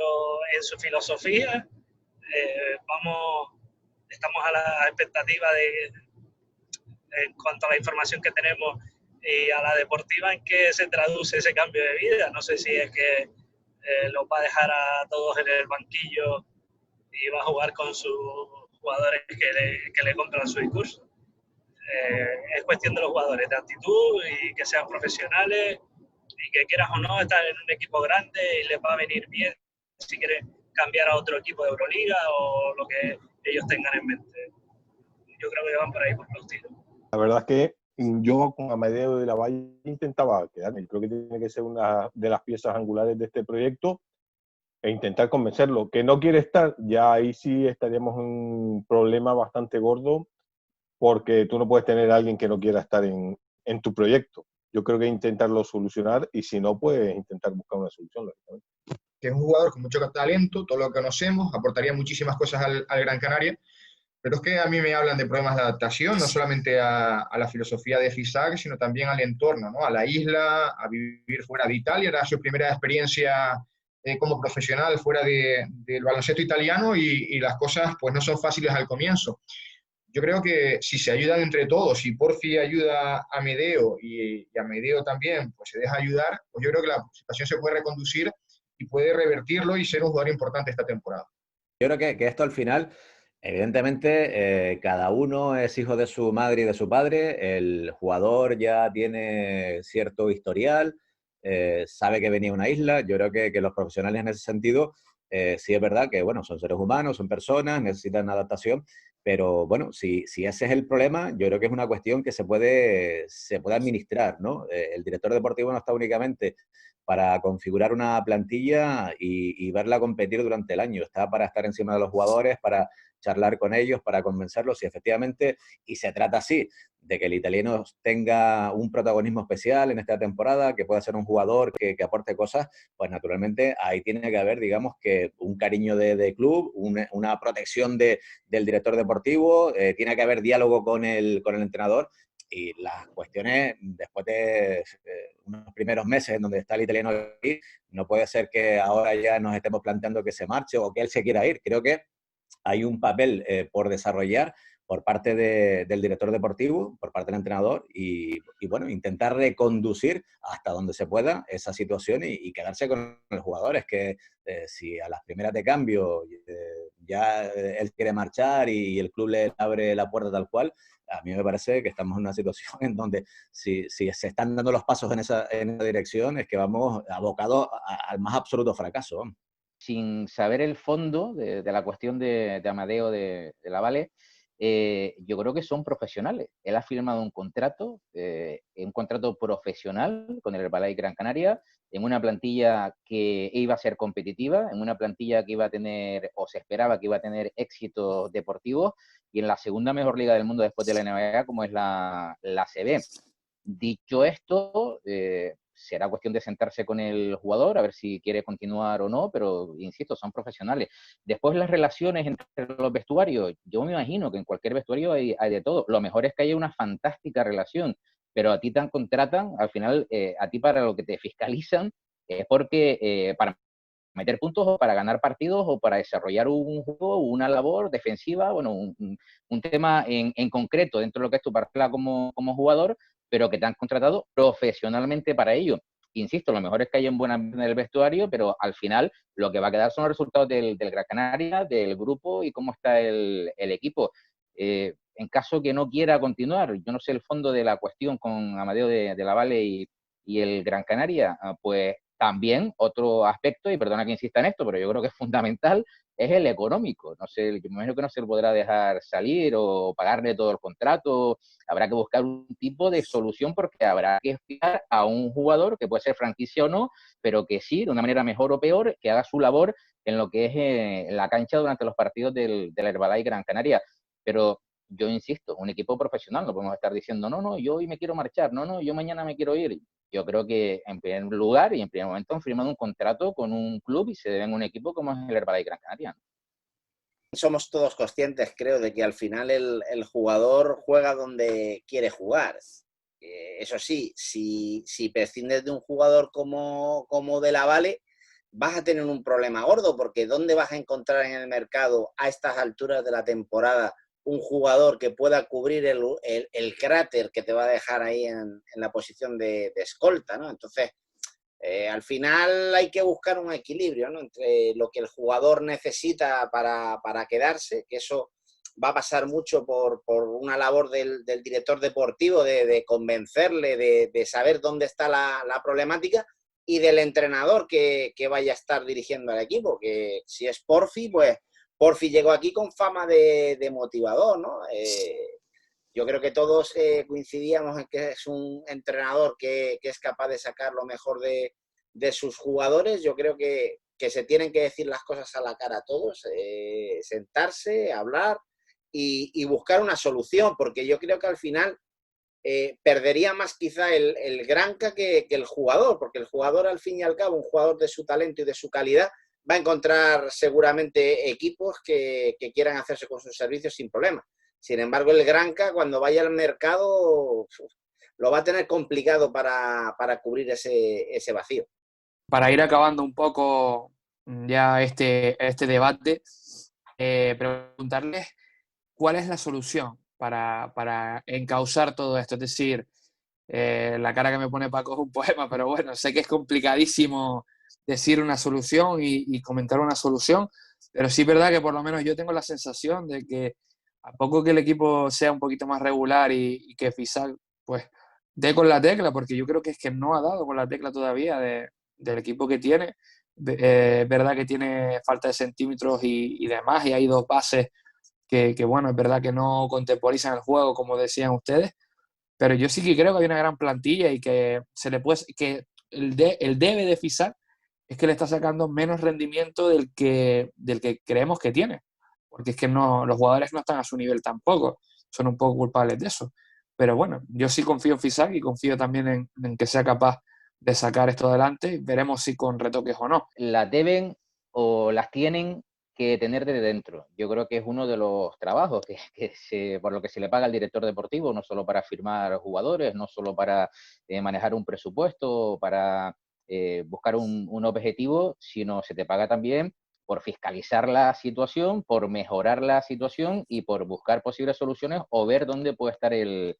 en su filosofía. Estamos a la expectativa en cuanto a la información que tenemos y a la deportiva, en qué se traduce ese cambio de vida. No sé si es que los va a dejar a todos en el banquillo y va a jugar con sus jugadores que le compran su discurso. Es cuestión de los jugadores, de actitud y que sean profesionales y que quieras o no estar en un equipo grande y les va a venir bien si quieren cambiar a otro equipo de Euroliga o lo que ellos tengan en mente. Yo creo que van por ahí por los tiros. La verdad es que yo con Amadeo de la Valle intentaba quedarme. Creo que tiene que ser una de las piezas angulares de este proyecto e intentar convencerlo. Que no quiere estar, ya ahí sí estaríamos en un problema bastante gordo, porque tú no puedes tener a alguien que no quiera estar en tu proyecto. Yo creo que intentarlo solucionar y si no, pues intentar buscar una solución, lógicamente. Que es un jugador con mucho talento, todo lo que conocemos, aportaría muchísimas cosas al Gran Canaria, pero es que a mí me hablan de problemas de adaptación, no solamente a la filosofía de Fisac, sino también al entorno, ¿no? A la isla, a vivir fuera de Italia. Era su primera experiencia como profesional fuera del baloncesto italiano y las cosas pues no son fáciles al comienzo. Yo creo que si se ayudan entre todos, si Porfi ayuda a Medeo y a Medeo también pues se deja ayudar, pues yo creo que la situación se puede reconducir y puede revertirlo y ser un jugador importante esta temporada. Yo creo que esto al final, evidentemente, cada uno es hijo de su madre y de su padre. El jugador ya tiene cierto historial, sabe que venía a una isla. Yo creo que los profesionales en ese sentido, sí es verdad que, bueno, son seres humanos, son personas, necesitan adaptación. Pero bueno, si ese es el problema, yo creo que es una cuestión que se puede administrar, ¿no? El director deportivo no está únicamente para configurar una plantilla y verla competir durante el año. Está para estar encima de los jugadores, para charlar con ellos, para convencerlos, y efectivamente, y se trata así, de que el italiano tenga un protagonismo especial en esta temporada, que pueda ser un jugador que aporte cosas, pues naturalmente ahí tiene que haber, digamos, que un cariño de club, una protección del director deportivo, tiene que haber diálogo con el entrenador. Y las cuestiones, después de unos primeros meses en donde está el italiano aquí, no puede ser que ahora ya nos estemos planteando que se marche o que él se quiera ir. Creo que hay un papel por desarrollar por parte del director deportivo, por parte del entrenador y bueno, intentar reconducir hasta donde se pueda esa situación y quedarse con los jugadores, que si a las primeras de cambio ya él quiere marchar y el club le abre la puerta tal cual, a mí me parece que estamos en una situación en donde si se están dando los pasos en esa dirección es que vamos abocados al más absoluto fracaso. Sin saber el fondo de la cuestión de Amadeo de la Valle, yo creo que son profesionales. Él ha firmado un contrato profesional con el Herbalife Gran Canaria, en una plantilla que iba a ser competitiva, en una plantilla que iba a tener, o se esperaba que iba a tener éxitos deportivos, y en la segunda mejor liga del mundo después de la NBA, como es la ACB. Dicho esto, será cuestión de sentarse con el jugador, a ver si quiere continuar o no, pero insisto, son profesionales. Después las relaciones entre los vestuarios, yo me imagino que en cualquier vestuario hay de todo. Lo mejor es que haya una fantástica relación, pero a ti te contratan, al final, a ti para lo que te fiscalizan es porque para meter puntos o para ganar partidos o para desarrollar un juego, una labor defensiva, bueno, un tema en concreto dentro de lo que es tu parcela como jugador, pero que te han contratado profesionalmente para ello. insisto, lo mejor es que haya un buen ambiente en el vestuario, pero al final lo que va a quedar son los resultados del Gran Canaria, del grupo y cómo está el equipo. En caso que no quiera continuar, yo no sé el fondo de la cuestión con Amadeo de la Valle y el Gran Canaria, pues también otro aspecto, y perdona que insista en esto, pero yo creo que es fundamental, es el económico. No sé, yo me imagino que no se le podrá dejar salir o pagarle todo el contrato. Habrá que buscar un tipo de solución porque habrá que fijar a un jugador que puede ser franquicia o no, pero que sí, de una manera mejor o peor, que haga su labor en lo que es la cancha durante los partidos del Herbalife Gran Canaria. Pero yo insisto, un equipo profesional, no podemos estar diciendo, no, yo hoy me quiero marchar, no, yo mañana me quiero ir. Yo creo que en primer lugar y en primer momento han firmado un contrato con un club y se deben a un equipo como es el Herbalife Gran Canaria. Somos todos conscientes, creo, de que al final el jugador juega donde quiere jugar. Eso sí, si prescindes de un jugador como De la Valle, vas a tener un problema gordo, porque ¿dónde vas a encontrar en el mercado a estas alturas de la temporada un jugador que pueda cubrir el cráter que te va a dejar ahí en la posición de escolta, ¿no? Entonces, al final hay que buscar un equilibrio, ¿no?, entre lo que el jugador necesita para quedarse, que eso va a pasar mucho por una labor del director deportivo de convencerle, de saber dónde está la problemática, y del entrenador que vaya a estar dirigiendo al equipo, que si es Porfi, pues Porfi llegó aquí con fama de motivador, ¿no? Yo creo que todos coincidíamos en que es un entrenador que es capaz de sacar lo mejor de sus jugadores. Yo creo que se tienen que decir las cosas a la cara a todos, sentarse, hablar y buscar una solución, porque yo creo que al final perdería más quizá el Granca que el jugador, porque el jugador, al fin y al cabo, un jugador de su talento y de su calidad, va a encontrar seguramente equipos que quieran hacerse con sus servicios sin problema. Sin embargo, el Granca, cuando vaya al mercado, lo va a tener complicado para cubrir ese vacío. Para ir acabando un poco ya este debate, preguntarles cuál es la solución para encauzar todo esto. Es decir, la cara que me pone Paco es un poema, pero bueno, sé que es complicadísimo decir una solución y comentar una solución, pero sí es verdad que por lo menos yo tengo la sensación de que a poco que el equipo sea un poquito más regular y que Fisac pues dé con la tecla, porque yo creo que es que no ha dado con la tecla todavía del equipo que tiene. Es verdad que tiene falta de centímetros y demás, y hay dos bases que bueno, es verdad que no contemporizan el juego, como decían ustedes, pero yo sí que creo que hay una gran plantilla y que se le puede, que el debe de Fisac es que le está sacando menos rendimiento del que creemos que tiene, porque es que no, los jugadores no están a su nivel tampoco, son un poco culpables de eso. Pero bueno, yo sí confío en Fisac y confío también en que sea capaz de sacar esto adelante. Veremos si con retoques o no. Las deben o las tienen que tener desde dentro. Yo creo que es uno de los trabajos por lo que se le paga al director deportivo, no solo para firmar jugadores, no solo para manejar un presupuesto, para buscar un objetivo, sino se te paga también por fiscalizar la situación, por mejorar la situación y por buscar posibles soluciones o ver dónde puede estar el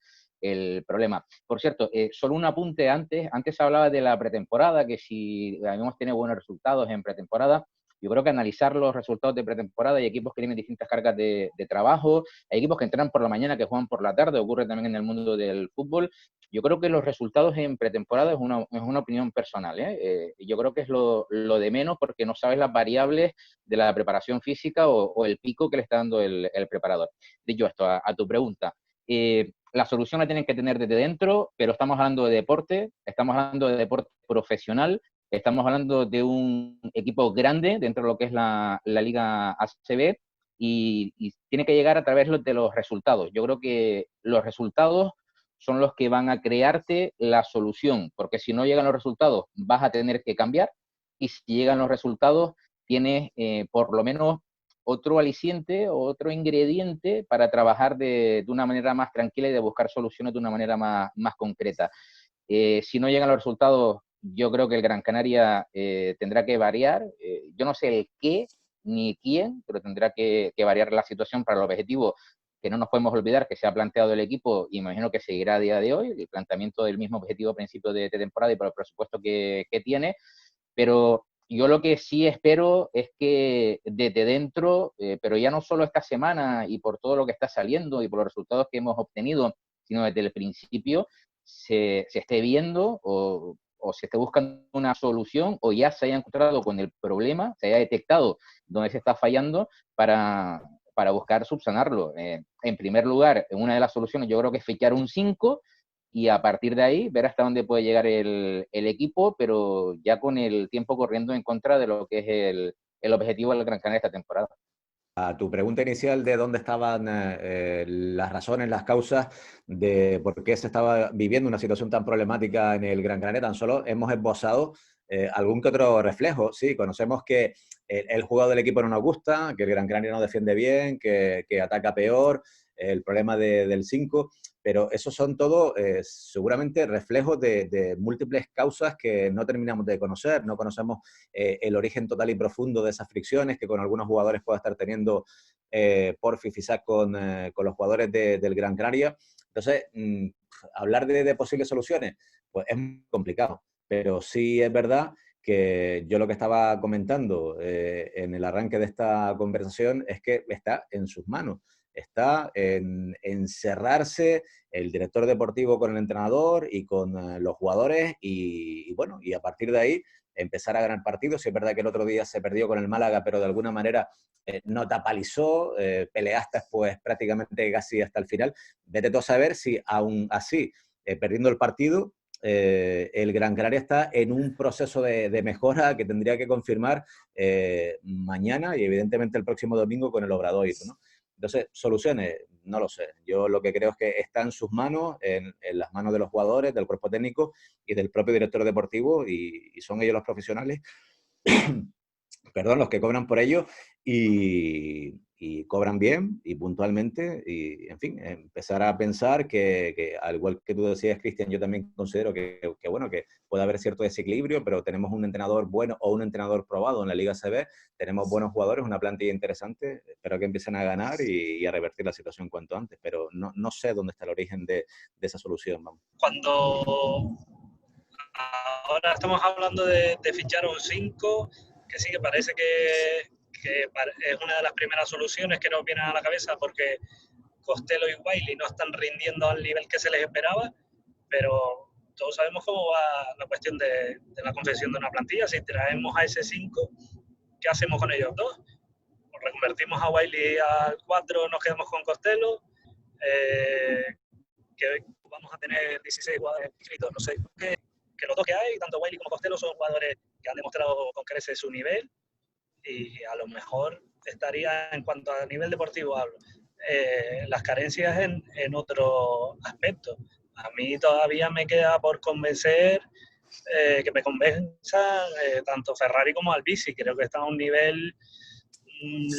problema. Por cierto, solo un apunte antes se hablaba de la pretemporada, que si habíamos tenido buenos resultados en pretemporada. Yo creo que analizar los resultados de pretemporada, hay equipos que tienen distintas cargas de trabajo, hay equipos que entrenan por la mañana, que juegan por la tarde, ocurre también en el mundo del fútbol. Yo creo que los resultados en pretemporada es una opinión personal, yo creo que es lo de menos, porque no sabes las variables de la preparación física o el pico que le está dando el preparador. Dicho esto, a tu pregunta, la solución la tienen que tener desde dentro, pero estamos hablando de deporte profesional, estamos hablando de un equipo grande dentro de lo que es la Liga ACB y tiene que llegar a través de los resultados. Yo creo que los resultados son los que van a crearte la solución, porque si no llegan los resultados vas a tener que cambiar, y si llegan los resultados tienes por lo menos otro aliciente, otro ingrediente para trabajar de una manera más tranquila y de buscar soluciones de una manera más concreta. Si no llegan los resultados, yo creo que el Gran Canaria tendrá que variar. Yo no sé el qué ni quién, pero tendrá que variar la situación para el objetivo que no nos podemos olvidar que se ha planteado el equipo, y me imagino que seguirá a día de hoy, el planteamiento del mismo objetivo a principio de temporada y por el presupuesto que tiene, pero yo lo que sí espero es que desde dentro, pero ya no solo esta semana y por todo lo que está saliendo y por los resultados que hemos obtenido, sino desde el principio, se esté viendo o se esté buscando una solución o ya se haya encontrado con el problema, se haya detectado dónde se está fallando para buscar subsanarlo. En primer lugar, una de las soluciones yo creo que es fichar un 5 y a partir de ahí ver hasta dónde puede llegar el equipo, pero ya con el tiempo corriendo en contra de lo que es el objetivo del Gran Canaria esta temporada. A tu pregunta inicial de dónde estaban las razones, las causas de por qué se estaba viviendo una situación tan problemática en el Gran Canaria, tan solo hemos esbozado algún que otro reflejo. Sí, conocemos que el jugador del equipo no nos gusta, que el Gran Canaria no defiende bien, que ataca peor, el problema del 5, pero esos son todo seguramente reflejos de múltiples causas que no terminamos de conocer. No conocemos el origen total y profundo de esas fricciones que con algunos jugadores pueda estar teniendo Porfi Fisac con los jugadores del Gran Canaria. Entonces, hablar de posibles soluciones, pues es muy complicado, pero sí es verdad que yo lo que estaba comentando en el arranque de esta conversación es que está en sus manos. Está en encerrarse el director deportivo con el entrenador y con los jugadores y bueno, y a partir de ahí empezar a ganar partidos. Sí es verdad que el otro día se perdió con el Málaga, pero de alguna manera no te apalizó, peleaste pues prácticamente casi hasta el final. Vete tú a saber si aún así, perdiendo el partido, el Gran Canaria está en un proceso de mejora que tendría que confirmar mañana y evidentemente el próximo domingo con el Obradoiro, ¿no? Entonces, soluciones, no lo sé. Yo lo que creo es que está en sus manos, en las manos de los jugadores, del cuerpo técnico y del propio director deportivo, y son ellos los profesionales, perdón, los que cobran por ello y cobran bien y puntualmente y, en fin, empezar a pensar que al igual que tú decías, Cristian, yo también considero que, bueno, que puede haber cierto desequilibrio, pero tenemos un entrenador bueno o un entrenador probado en la Liga CB, tenemos buenos jugadores, una plantilla interesante, espero que empiecen a ganar y a revertir la situación cuanto antes, pero no sé dónde está el origen de esa solución. Vamos. Cuando ahora estamos hablando de fichar un 5, que sí que parece que es una de las primeras soluciones que nos vienen a la cabeza porque Costello y Wiley no están rindiendo al nivel que se les esperaba, pero todos sabemos cómo va la cuestión de la confección de una plantilla. Si traemos a ese 5, ¿qué hacemos con ellos dos? Nos reconvertimos a Wiley al 4, nos quedamos con Costello, que vamos a tener 16 jugadores inscritos, no sé, que los dos que hay, tanto Wiley como Costello, son jugadores que han demostrado con creces su nivel y a lo mejor estaría, en cuanto a nivel deportivo hablo, las carencias en otro aspecto. A mí todavía me queda por convencer, que me convenzan tanto Ferrari como Albisi. Creo que está a un nivel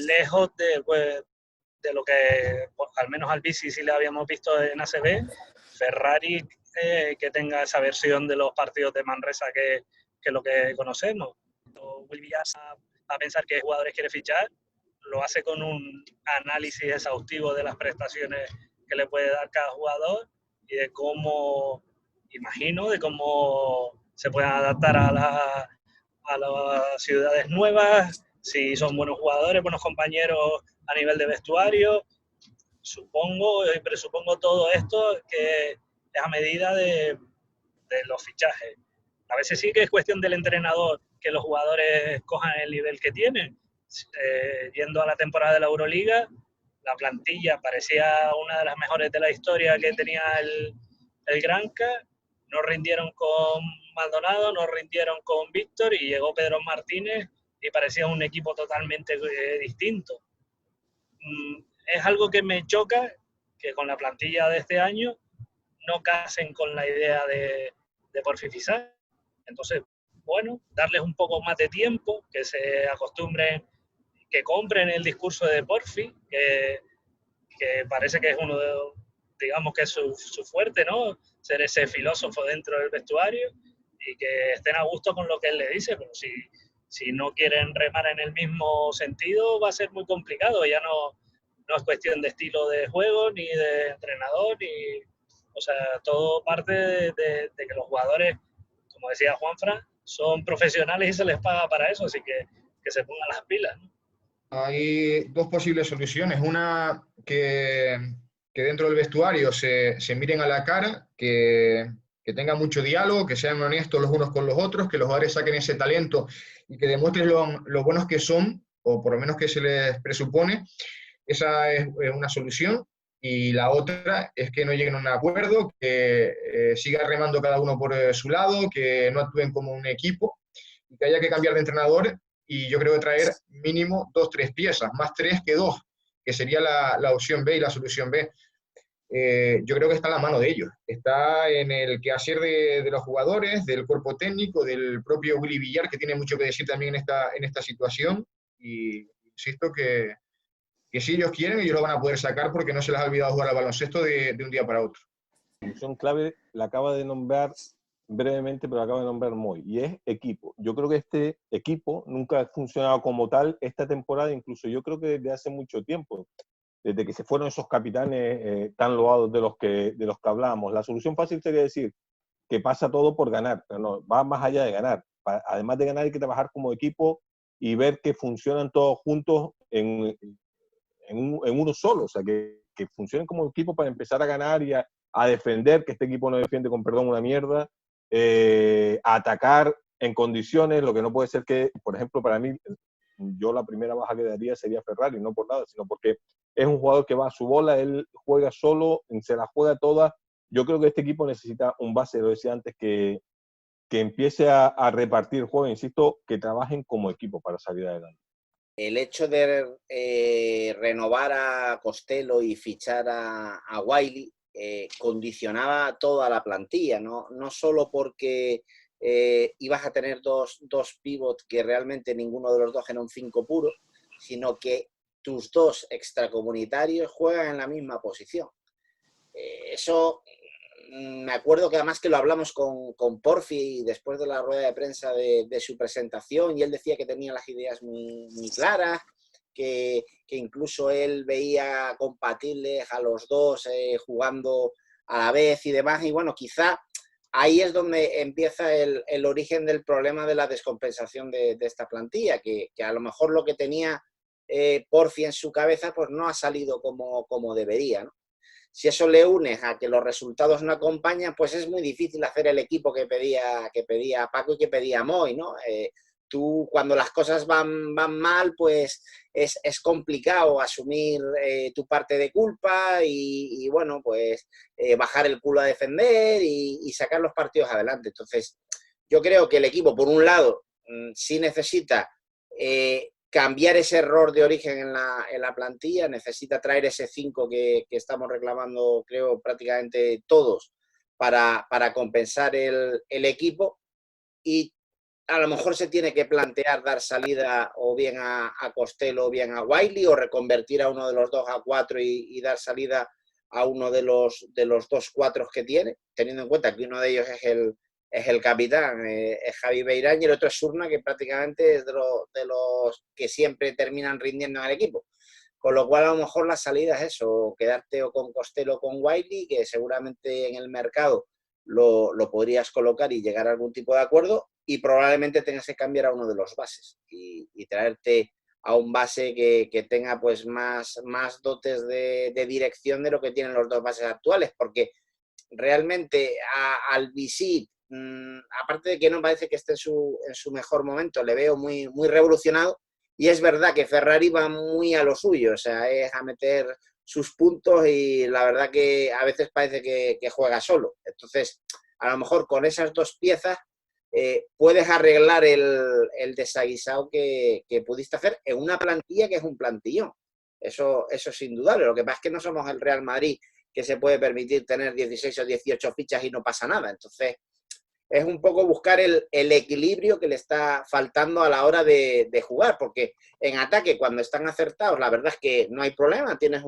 lejos de lo que, pues, al menos Albisi sí le habíamos visto en ACB. Ferrari, que tenga esa versión de los partidos de Manresa que lo que conocemos. Will Villas a pensar qué jugadores quiere fichar, lo hace con un análisis exhaustivo de las prestaciones que le puede dar cada jugador y de cómo, imagino, de cómo se pueden adaptar a las ciudades nuevas, si son buenos jugadores, buenos compañeros a nivel de vestuario. Supongo, presupongo todo esto que es a medida de los fichajes. A veces sí que es cuestión del entrenador que los jugadores cojan el nivel que tienen. Yendo a la temporada de la Euroliga, la plantilla parecía una de las mejores de la historia que tenía el Granca. No rindieron con Maldonado, no rindieron con Víctor y llegó Pedro Martínez y parecía un equipo totalmente distinto. Es algo que me choca, que con la plantilla de este año no casen con la idea de Porfi Fisac. Entonces, bueno, darles un poco más de tiempo, que se acostumbren, que compren el discurso de Porfi, que parece que es uno de, digamos que es su fuerte, ¿no? Ser ese filósofo dentro del vestuario y que estén a gusto con lo que él le dice, pero si no quieren remar en el mismo sentido va a ser muy complicado. Ya no es cuestión de estilo de juego, ni de entrenador, ni... O sea, todo parte de que los jugadores, como decía Juanfran, son profesionales y se les paga para eso, así que se pongan las pilas, ¿no? Hay dos posibles soluciones. Una, que dentro del vestuario se miren a la cara, que tengan mucho diálogo, que sean honestos los unos con los otros, que los jugadores saquen ese talento y que demuestren lo buenos que son, o por lo menos que se les presupone. Esa es una solución. Y la otra es que no lleguen a un acuerdo, que siga remando cada uno por su lado, que no actúen como un equipo y que haya que cambiar de entrenador. Y yo creo que traer mínimo 2, 3 piezas, más 3 que 2, que sería la opción B y la solución B. Yo creo que está en la mano de ellos. Está en el quehacer de los jugadores, del cuerpo técnico, del propio Willy Villar, que tiene mucho que decir también en esta situación. Y insisto que si ellos quieren, ellos lo van a poder sacar porque no se les ha olvidado jugar al baloncesto de un día para otro. La solución clave la acaba de nombrar brevemente, pero la acaba de nombrar Moy, y es equipo. Yo creo que este equipo nunca ha funcionado como tal esta temporada, incluso yo creo que desde hace mucho tiempo, desde que se fueron esos capitanes tan loados de los que hablábamos. La solución fácil sería decir que pasa todo por ganar, pero no, va más allá de ganar. Además de ganar hay que trabajar como equipo y ver que funcionan todos juntos en uno solo, o sea, que funcionen como equipo para empezar a ganar y a defender, que este equipo no defiende, con perdón, una mierda, a atacar en condiciones. Lo que no puede ser que, por ejemplo, para mí, yo la primera baja que daría sería Ferrari, no por nada, sino porque es un jugador que va a su bola, él juega solo, se la juega toda. Yo creo que este equipo necesita un base, lo decía antes, que empiece a repartir el juego, insisto, que trabajen como equipo para salir adelante. El hecho de renovar a Costello y fichar a Wiley condicionaba toda la plantilla, no solo porque ibas a tener dos pivots que realmente ninguno de los dos era un 5 puro, sino que tus dos extracomunitarios juegan en la misma posición. Eso me acuerdo que además que lo hablamos con Porfi después de la rueda de prensa de su presentación, y él decía que tenía las ideas muy, muy claras, que incluso él veía compatibles a los dos jugando a la vez y demás. Y bueno, quizá ahí es donde empieza el origen del problema de la descompensación de esta plantilla, que a lo mejor lo que tenía Porfi en su cabeza pues no ha salido como debería, ¿no? Si eso le unes a que los resultados no acompañan, pues es muy difícil hacer el equipo que pedía Paco y que pedía Moy, ¿no? Tú, cuando las cosas van mal, pues es complicado asumir tu parte de culpa y bueno, pues bajar el culo a defender y sacar los partidos adelante. Entonces, yo creo que el equipo, por un lado, sí necesita cambiar ese error de origen en la plantilla, necesita traer ese 5 que estamos reclamando, creo, prácticamente todos, para compensar el equipo, y a lo mejor se tiene que plantear dar salida o bien a Costello o bien a Wiley, o reconvertir a uno de los dos a 4 y dar salida a uno de los 2 4 que tiene, teniendo en cuenta que uno de ellos es el capitán, es Javi Beirán, y el otro es Surna, que prácticamente es de los que siempre terminan rindiendo en el equipo. Con lo cual, a lo mejor la salida es eso, quedarte o con Costello o con Wiley, que seguramente en el mercado lo podrías colocar y llegar a algún tipo de acuerdo, y probablemente tengas que cambiar a uno de los bases y traerte a un base que tenga pues más dotes de dirección de lo que tienen los dos bases actuales, porque realmente al Visit, aparte de que no parece que esté en su mejor momento, le veo muy, muy revolucionado, y es verdad que Ferrari va muy a lo suyo, o sea, es a meter sus puntos, y la verdad que a veces parece que juega solo. Entonces, a lo mejor con esas dos piezas puedes arreglar el desaguisado que pudiste hacer en una plantilla que es un plantillón. Eso es indudable. Lo que pasa es que no somos el Real Madrid, que se puede permitir tener 16 o 18 fichas y no pasa nada. Entonces, es un poco buscar el equilibrio que le está faltando a la hora de jugar, porque en ataque, cuando están acertados, la verdad es que no hay problema, tienes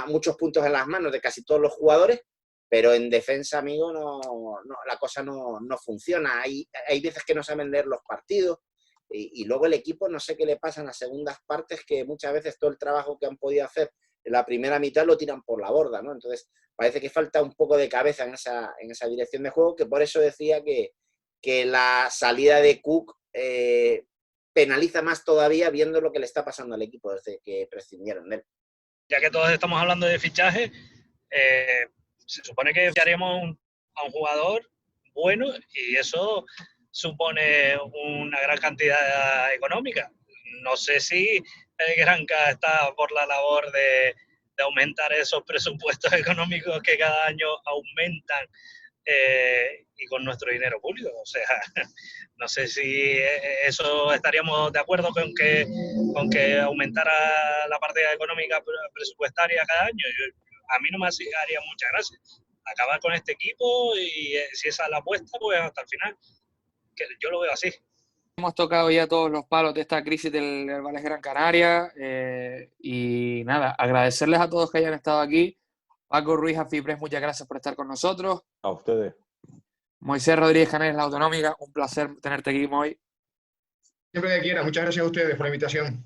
muchos puntos en las manos de casi todos los jugadores, pero en defensa, amigo, la cosa no funciona. Hay veces que no saben leer los partidos, Y luego el equipo, no sé qué le pasa en las segundas partes, que muchas veces todo el trabajo que han podido hacer en la primera mitad lo tiran por la borda, ¿no? Entonces parece que falta un poco de cabeza en esa dirección de juego, que por eso decía que la salida de Cook penaliza más todavía viendo lo que le está pasando al equipo desde que prescindieron de él. Ya que todos estamos hablando de fichaje, se supone que ficharíamos a un jugador bueno y eso supone una gran cantidad económica. No sé si el Granca está por la labor de aumentar esos presupuestos económicos que cada año aumentan y con nuestro dinero público. O sea, no sé si eso estaríamos de acuerdo con que aumentara la partida económica presupuestaria cada año. A mí no me haría mucha gracia acabar con este equipo y si esa es la apuesta, pues hasta el final. Que yo lo veo así. Hemos tocado ya todos los palos de esta crisis del Valles Gran Canaria y nada, agradecerles a todos que hayan estado aquí. Paco Ruiz, Afipres, muchas gracias por estar con nosotros. A ustedes. Moisés Rodríguez Canales, La Autonómica, un placer tenerte aquí hoy. Siempre que quiera. Muchas gracias a ustedes por la invitación.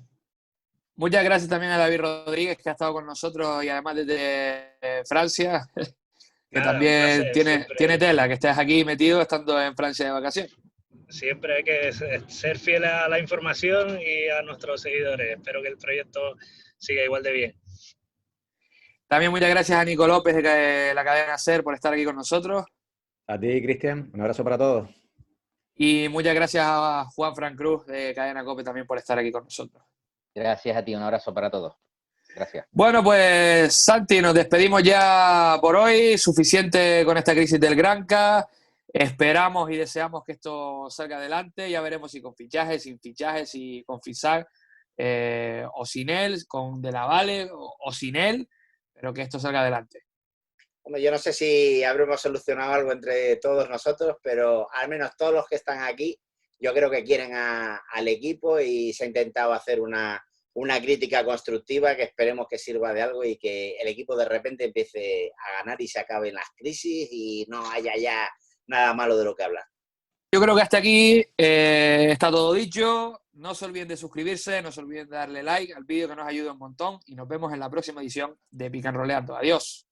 Muchas gracias también a David Rodríguez, que ha estado con nosotros y además desde Francia, que Nada, también placer, tiene tela, que estés aquí metido estando en Francia de vacaciones. Siempre hay que ser fiel a la información y a nuestros seguidores. Espero que el proyecto siga igual de bien. También muchas gracias a Nico López de la cadena SER por estar aquí con nosotros. A ti, Cristian, un abrazo para todos. Y muchas gracias a Juan Fran Cruz de Cadena COPE también por estar aquí con nosotros. Gracias a ti, un abrazo para todos. Gracias. Bueno, pues Santi, nos despedimos ya por hoy. Suficiente con esta crisis del Granca. Esperamos y deseamos que esto salga adelante. Ya veremos si con fichajes, sin fichajes, si con Fisac o sin él, con De la Valle o sin él, pero que esto salga adelante. Hombre, yo no sé si habremos solucionado algo entre todos nosotros, pero al menos todos los que están aquí, yo creo que quieren al equipo y se ha intentado hacer una crítica constructiva que esperemos que sirva de algo y que el equipo de repente empiece a ganar y se acaben las crisis y no haya ya nada malo de lo que hablar. Yo creo que hasta aquí está todo dicho. No se olviden de suscribirse, no se olviden de darle like al vídeo que nos ayuda un montón y nos vemos en la próxima edición de Pican Roleando. Adiós.